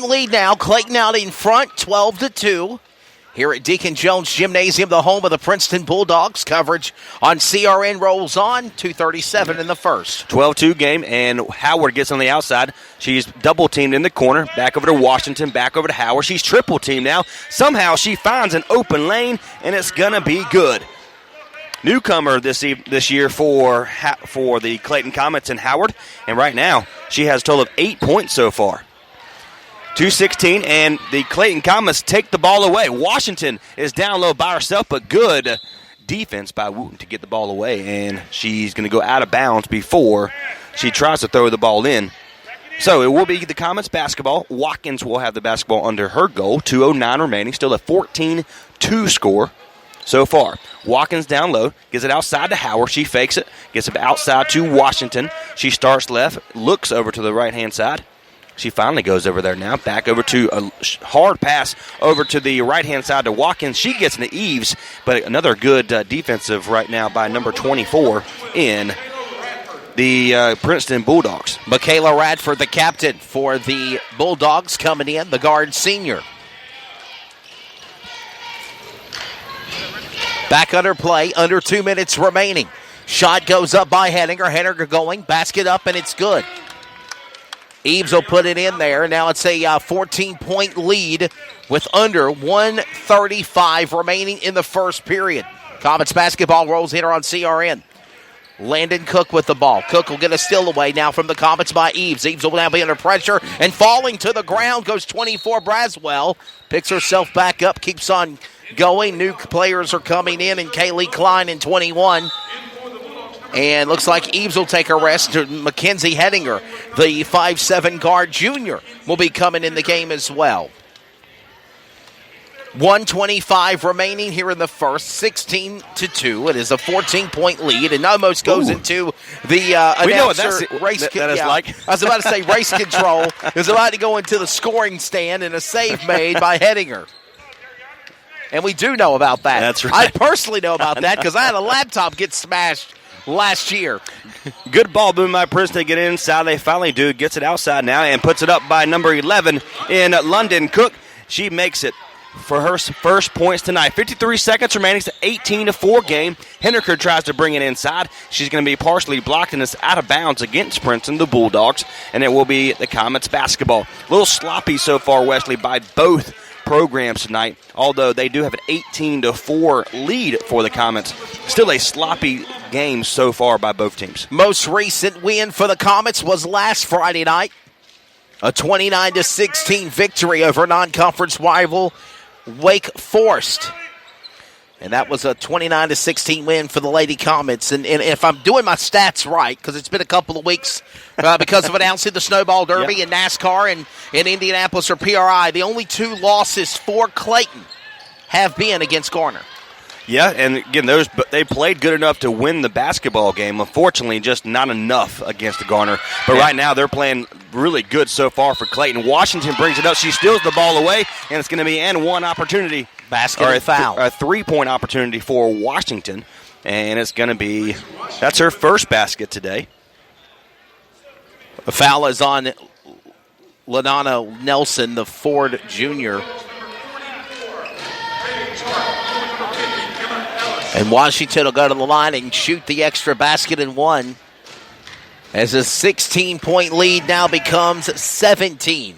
6-point lead now. Clayton out in front, 12-2. Here at Deacon Jones Gymnasium, the home of the Princeton Bulldogs. Coverage on CRN rolls on, 2:37 in the first. 12-2 game, and Howard gets on the outside. She's double-teamed in the corner. Back over to Washington, back over to Howard. She's triple-teamed now. Somehow she finds an open lane, and it's going to be good. Newcomer this year for the Clayton Comets and Howard, and right now she has a total of 8 points so far. 2:16, and the Clayton Comets take the ball away. Washington is down low by herself, but good defense by Wooten to get the ball away, and she's going to go out of bounds before she tries to throw the ball in. So it will be the Comets basketball. Watkins will have the basketball under her goal. 2:09 remaining, still a 14-2 score so far. Watkins down low, gets it outside to Howard. She fakes it, gets it outside to Washington. She starts left, looks over to the right-hand side. She finally goes over there now. Back over to a hard pass over to the right-hand side to Watkins. She gets into Eves, but another good defensive right now by number 24 in the Princeton Bulldogs. Michaela Radford, the captain for the Bulldogs, coming in, the guard senior. Back under play, under 2 minutes remaining. Shot goes up by Henninger. Henninger going, basket up, and it's good. Eves will put it in there. Now it's a 14-point lead with under 1:35 remaining in the first period. Comets basketball rolls here on CRN. Landon Cook with the ball. Cook will get a steal away now from the Comets by Eves. Eves will now be under pressure, and falling to the ground goes 24 Braswell. Picks herself back up, keeps on going. New players are coming in Kaylee Klein in 21. And looks like Eves will take a rest. Mackenzie Henninger, the 5'7" guard junior, will be coming in the game as well. 1:25 remaining here in the first, 16-2. It is a 14-point lead, and almost goes into the announcer race. That is like. I was about to say race control. Is about to go into the scoring stand, and a save made by Henninger. And we do know about that. That's right. I personally know about that because I had a laptop get smashed last year. Good ball movement by Princeton to get it inside. They finally do. Gets it outside now and puts it up by number 11 in London Cook. She makes it for her first points tonight. 53 seconds remaining. It's an 18-4 game. Henniker tries to bring it inside. She's going to be partially blocked, and it's out of bounds against Princeton, the Bulldogs, and it will be the Comets basketball. A little sloppy so far, Wesley, by both programs tonight, although they do have an 18-4 lead for the Comets. Still a sloppy game so far by both teams. Most recent win for the Comets was last Friday night. A 29-16 victory over non-conference rival Wake Forest. And that was a 29-16 win for the Lady Comets. And if I'm doing my stats right, because it's been a couple of weeks because of announcing the Snowball Derby and NASCAR and in Indianapolis or PRI, the only two losses for Clayton have been against Garner. Yeah, and again, they played good enough to win the basketball game. Unfortunately, just not enough against the Garner. But right now, they're playing really good so far for Clayton. Washington brings it up. She steals the ball away, and it's going to be an one opportunity. Basket and foul. A 3-point opportunity for Washington, and it's going to be, that's her first basket today. The foul is on LaDonna Nelson, the Ford junior. And Washington will go to the line and shoot the extra basket and one. As a 16-point lead now becomes 17.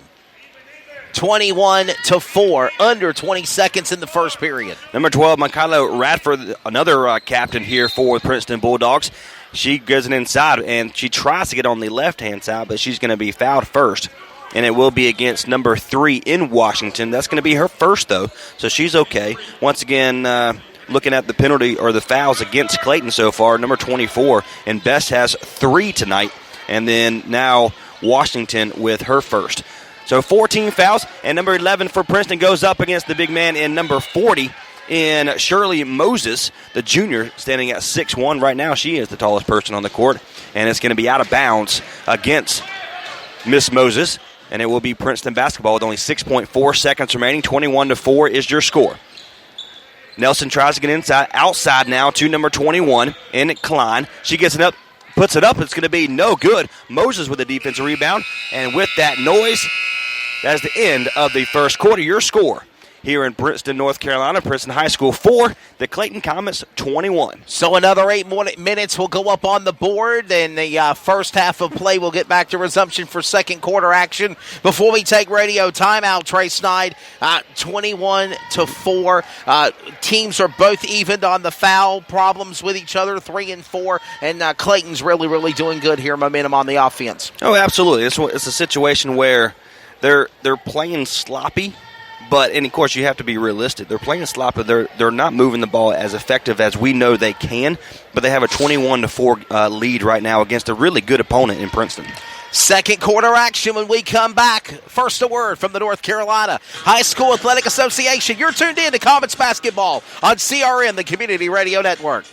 21-4, under 20 seconds in the first period. Number 12, Michaela Radford, another captain here for the Princeton Bulldogs. She goes inside, and she tries to get on the left-hand side, but she's going to be fouled first. And it will be against number 3 in Washington. That's going to be her first, though, so she's okay. Once again, looking at the penalty or the fouls against Clayton so far, number 24, and Best has 3 tonight. And then now Washington with her first. So 14 fouls, and number 11 for Princeton goes up against the big man in number 40 in Shirley Moses, the junior, standing at 6'1". Right now she is the tallest person on the court, and it's going to be out of bounds against Miss Moses, and it will be Princeton basketball with only 6.4 seconds remaining. 21-4 is your score. Nelson tries to get outside now to number 21 in Klein. She gets it up, puts it up. It's going to be no good. Moses with a defensive rebound. And with that noise, That's the end of the first quarter. Your score here in Princeton, North Carolina, Princeton High School 4, the Clayton Comets 21. So another 8 minutes will go up on the board, and the first half of play will get back to resumption for second quarter action. Before we take radio timeout, Trey Snide, 21-4. Teams are both evened on the foul problems with each other, 3 and 4, and Clayton's really, really doing good here, momentum on the offense. Oh, absolutely. It's a situation where they're playing sloppy. And, of course, you have to be realistic. They're playing sloppy. They're not moving the ball as effective as we know they can, but they have a 21-4 lead right now against a really good opponent in Princeton. Second quarter action when we come back. First, a word from the North Carolina High School Athletic Association. You're tuned in to Comets basketball on CRN, the Community Radio Network.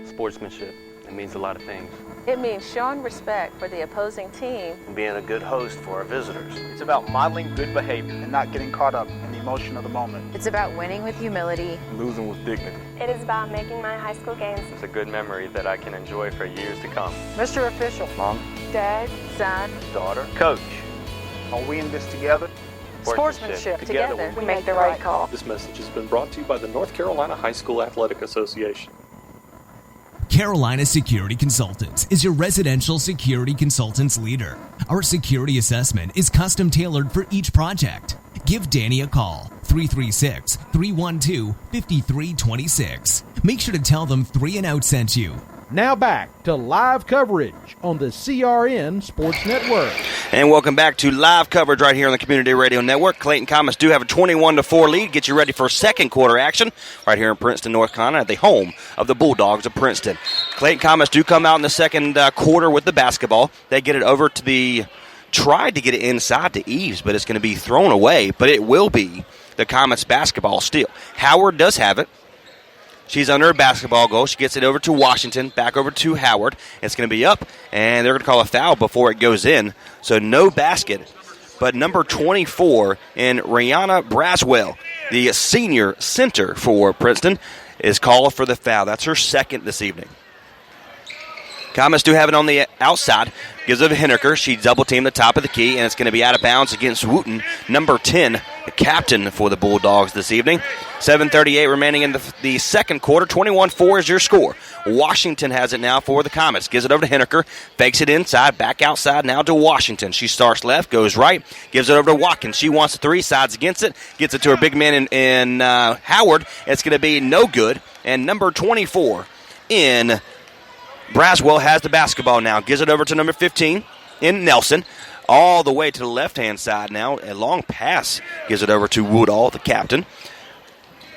Sportsmanship. It means a lot of things. It means showing respect for the opposing team. Being a good host for our visitors. It's about modeling good behavior and not getting caught up in the emotion of the moment. It's about winning with humility. Losing with dignity. It is about making my high school games. It's a good memory that I can enjoy for years to come. Mr. Official. Mom. Dad, son, daughter, coach. Are we in this together? Sportsmanship. Together we make the right call. This message has been brought to you by the North Carolina High School Athletic Association. Carolina Security Consultants is your residential security consultants leader. Our security assessment is custom tailored for each project. Give Danny a call, 336-312-5326. Make sure to tell them 3 and Out sent you. Now back to live coverage on the CRN Sports Network. And welcome back to live coverage right here on the Community Radio Network. Clayton Comets do have a 21-4 lead. Get you ready for second quarter action right here in Princeton, North Carolina, at the home of the Bulldogs of Princeton. Clayton Comets do come out in the second quarter with the basketball. They get it over to tried to get it inside to Eves, but it's going to be thrown away. But it will be the Comets basketball still. Howard does have it. She's under a basketball goal. She gets it over to Washington, back over to Howard. It's going to be up, and they're going to call a foul before it goes in. So no basket. But number 24 in Rihanna Braswell, the senior center for Princeton, is called for the foul. That's her second this evening. Comets do have it on the outside. Gives it to Henniker. She double-teamed the top of the key, and it's going to be out of bounds against Wooten, number 10, the captain for the Bulldogs this evening. 7:38 remaining in the second quarter. 21-4 is your score. Washington has it now for the Comets. Gives it over to Henniker. Fakes it inside. Back outside now to Washington. She starts left, goes right. Gives it over to Watkins. She wants a 3, sides against it. Gets it to her big man in Howard. It's going to be no good. And number 24 in Braswell has the basketball now. Gives it over to number 15 in Nelson. All the way to the left-hand side now. A long pass. Gives it over to Woodall, the captain.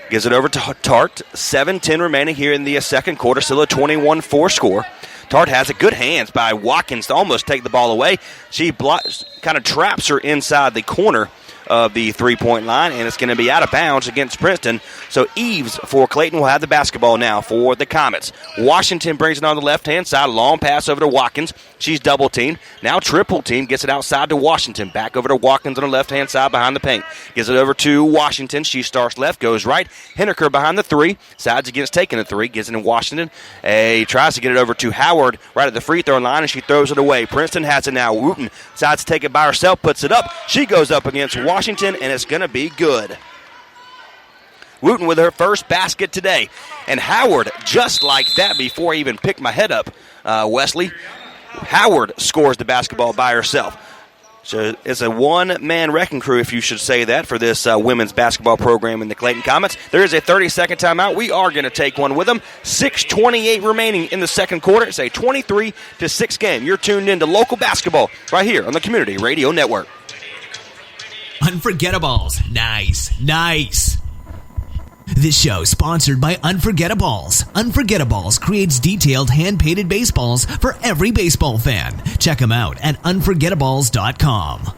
Gives it over to Tart. 7:10 remaining here in the second quarter. Still a 21-4 score. Tart has it. Good hands by Watkins to almost take the ball away. She kind of traps her inside the corner of the three-point line, and it's going to be out of bounds against Princeton. So Eves for Clayton will have the basketball now for the Comets. Washington brings it on the left-hand side. Long pass over to Watkins. She's double-teamed. Now triple-teamed. Gets it outside to Washington. Back over to Watkins on the left-hand side behind the paint. Gives it over to Washington. She starts left, goes right. Henniker behind the 3. Sides against taking the 3. Gives it to Washington. Tries to get it over to Howard right at the free-throw line, and she throws it away. Princeton has it now. Wooten decides to take it by herself, puts it up. She goes up against Washington, and it's going to be good. Wooten with her first basket today. And Howard, just like that, before I even picked my head up, Wesley, Howard scores the basketball by herself. So it's a one-man wrecking crew, if you should say that, for this women's basketball program in the Clayton Comets. There is a 30-second timeout. We are going to take one with them. 6:28 remaining in the second quarter. It's a 23-6 game. You're tuned in to local basketball right here on the Community Radio Network. Unforgettables. Nice. This show is sponsored by Unforgettables. Unforgettables creates detailed hand-painted baseballs for every baseball fan. Check them out at unforgettables.com.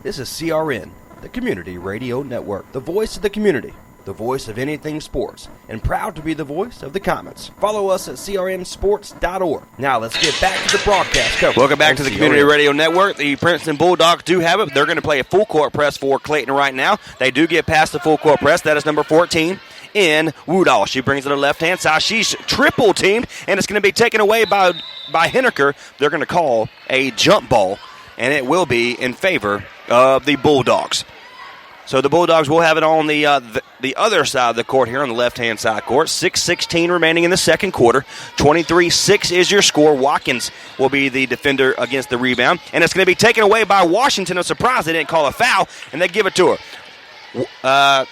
This is CRN, the Community Radio Network, the voice of the community, the voice of anything sports, and proud to be the voice of the Comets. Follow us at crnsports.org. Now let's get back to the broadcast coverage. Welcome back to the Community Radio Network. The Princeton Bulldogs do have it. They're going to play a full court press for Clayton right now. They do get past the full court press. That is number 14 in Woodall. She brings it to the left-hand side. She's triple-teamed, and it's going to be taken away by Henniker. They're going to call a jump ball. and it will be in favor of the Bulldogs. So the Bulldogs will have it on the other side of the court here on the left-hand side court. 6:16 remaining in the second quarter. 23-6 is your score. Watkins will be the defender against the rebound, and it's going to be taken away by Washington. I'm surprised they didn't call a foul, and they give it to her.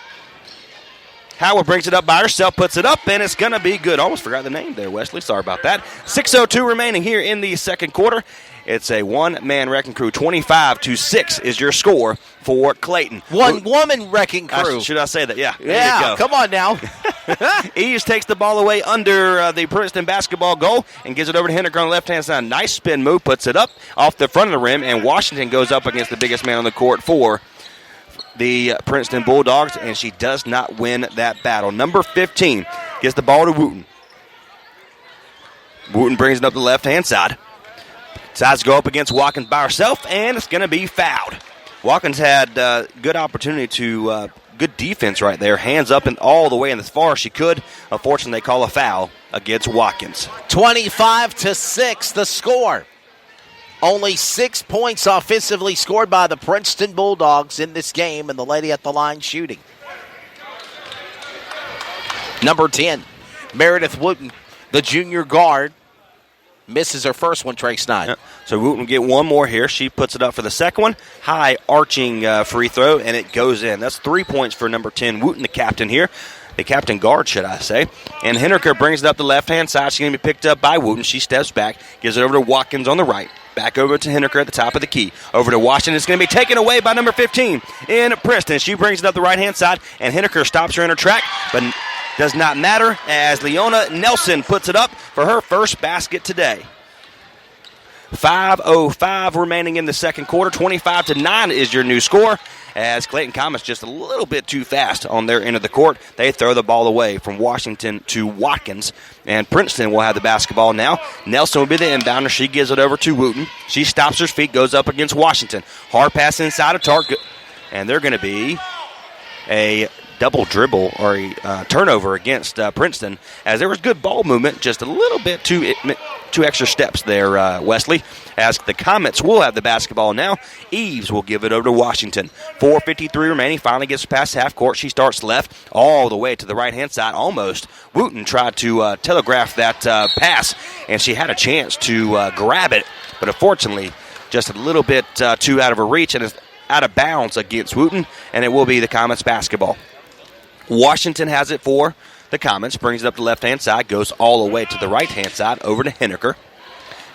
Howard brings it up by herself, puts it up, and it's going to be good. Almost forgot the name there, Wesley. Sorry about that. 6:02 remaining here in the second quarter. It's a one-man wrecking crew. 25-6 is your score for Clayton. One-woman wrecking crew. Should I say that? Yeah. There Yeah, you go. come on now. Eves takes the ball away under the Princeton basketball goal and gives it over to Henniker on the left-hand side. Nice spin move, puts it up off the front of the rim, and Washington goes up against the biggest man on the court for the Princeton Bulldogs, and she does not win that battle. Number 15 gets the ball to Wooten. Wooten brings it up the left-hand side. Decides to go up against Watkins by herself, and it's going to be fouled. Watkins had good opportunity to good defense right there. Hands up and all the way in as far as she could. Unfortunately, they call a foul against Watkins. 25-6 the score. Only 6 points offensively scored by the Princeton Bulldogs in this game, and the lady at the line shooting. Number 10, Meredith Wooten, the junior guard, misses her first one, Trey Snyder. Yep. So Wooten will get one more here. She puts it up for the second one. High arching free throw, and it goes in. That's 3 points for number 10, Wooten, the captain here. The captain guard, should I say. And Henniker brings it up the left-hand side. She's going to be picked up by Wooten. She steps back, gives it over to Watkins on the right. Back over to Henniker at the top of the key. Over to Washington. It's going to be taken away by number 15 in Princeton. She brings it up the right-hand side, and Henniker stops her in her track, but does not matter as Leona Nelson puts it up for her first basket today. 5:05 remaining in the second quarter. 25-9 is your new score, as Clayton Comets just a little bit too fast on their end of the court. They throw the ball away from Washington to Watkins, and Princeton will have the basketball now. Nelson will be the inbounder. She gives it over to Wooten. She stops her feet, goes up against Washington. Hard pass inside of Target, and they're going to be a double dribble or a turnover against Princeton, as there was good ball movement, just a little bit two extra steps there, Wesley, as the Comets will have the basketball now. Eves will give it over to Washington. 4:53 remaining, finally gets past half court. She starts left all the way to the right-hand side, almost. Wooten tried to telegraph that pass, and she had a chance to grab it, but unfortunately just a little bit too out of her reach, and is out of bounds against Wooten, and it will be the Comets basketball. Washington has it for the Comets, brings it up the left-hand side, goes all the way to the right-hand side over to Henniker.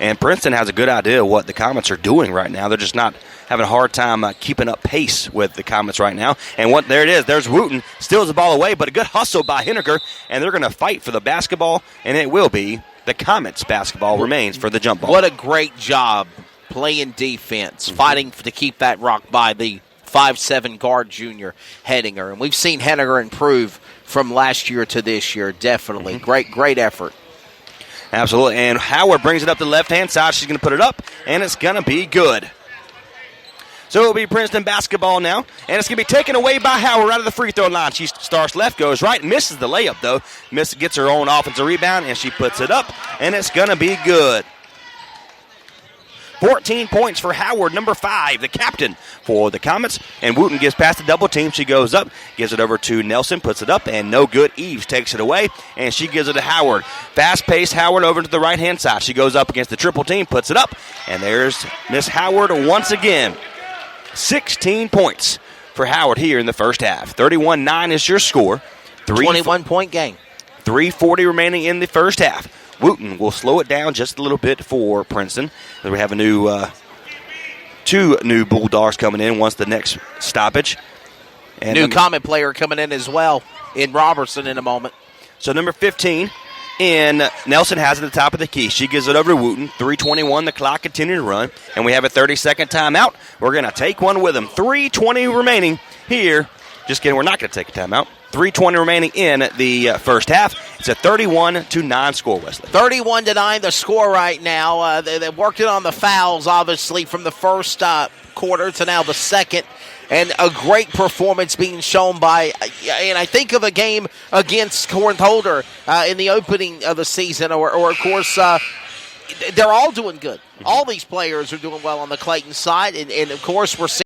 And Princeton has a good idea of what the Comets are doing right now. They're just not having a hard time keeping up pace with the Comets right now. And there it is. There's Wooten, steals the ball away, but a good hustle by Henniker, and they're going to fight for the basketball, and it will be the Comets basketball remains for the jump ball. What a great job playing defense, fighting to keep that rock by the 5'7" guard junior Henniger. And we've seen Henniger improve from last year to this year, definitely. Great effort. Absolutely. And Howard brings it up the left-hand side. She's going to put it up, and it's going to be good. So it'll be Princeton basketball now, and it's going to be taken away by Howard right of the free throw line. She starts left, goes right, misses the layup, though. Gets her own offensive rebound, and she puts it up, and it's going to be good. 14 points for Howard, number 5, the captain for the Comets. And Wooten gets past the double team. She goes up, gives it over to Nelson, puts it up, and no good. Eves takes it away, and she gives it to Howard. Fast-paced Howard over to the right-hand side. She goes up against the triple team, puts it up, and there's Miss Howard once again. 16 points for Howard here in the first half. 31-9 is your score. 21-point game. 3:40 remaining in the first half. Wooten will slow it down just a little bit for Princeton. We have a two new Bulldogs coming in once the next stoppage. And new Comet player coming in as well in Robertson in a moment. So number 15 in Nelson has it at the top of the key. She gives it over to Wooten. 3:21, the clock continuing to run, and we have a 30-second timeout. We're going to take one with them. 3:20 remaining here. Just kidding, we're not going to take a timeout. 3:20 remaining in the first half. It's a 31-9 score, Wesley. 31-9 the score right now. They're working on the fouls, obviously, from the first quarter to now the second. And a great performance being shown by, and I think of a game against Corinth Holder in the opening of the season, or of course, they're all doing good. All these players are doing well on the Clayton side, and of course we're seeing